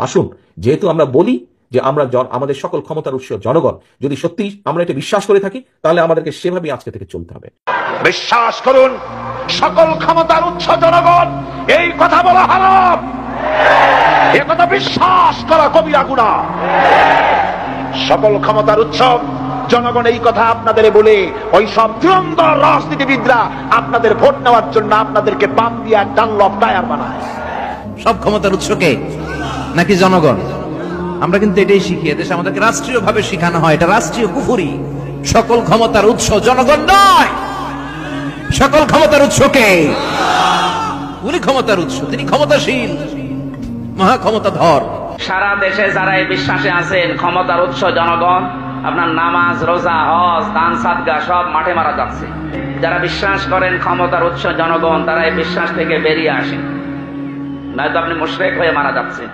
আসুন, যেহেতু আমরা বলি যে আমরা আমাদের সকল ক্ষমতার উৎস জনগণ, যদি সত্যি আমরা এটা বিশ্বাস করে থাকি তাহলে আমাদেরকে সেভাবেই আজকে থেকে চলতে হবে। বিশ্বাস করুন, সকল ক্ষমতার উৎস জনগণ, এই কথা বলা হারাম, এ কথা বিশ্বাস করা কবিরা গুনাহ। সকল ক্ষমতার উৎস জনগণ, এই কথা আপনাদের বলে ওই সব ধুরন্ধর রাজনীতিবিদরা আপনাদের ভোট নেওয়ার জন্য আপনাদেরকে পাম দিয়া ডানলপ টায়ার বানায়। সব ক্ষমতার উৎসকে নাকি জনগণ? আমরা কিন্তু এটাই শিখি, এদেশে আমাদেরকে রাষ্ট্রীয় ভাবে শিখানো হয়, এটা রাষ্ট্রীয় কুফরি। সকল ক্ষমতার উৎস জনগণ নয়, সকল ক্ষমতার উৎসকে, উনি ক্ষমতার উৎস, তিনি ক্ষমতাশীল, মহা ক্ষমতাধর। সারা দেশে যারা এই বিশ্বাসে আছেন ক্ষমতার উৎস জনগণ, আপনার নামাজ, রোজা, হজ, দান, সাদগা সব মাঠে মারা যাচ্ছে। যারা বিশ্বাস করেন ক্ষমতার উৎস জনগণ, তারা এই বিশ্বাস থেকে বেরিয়ে আসেন, নয়তো আপনি মুশরিক হয়ে মারা যাচ্ছেন।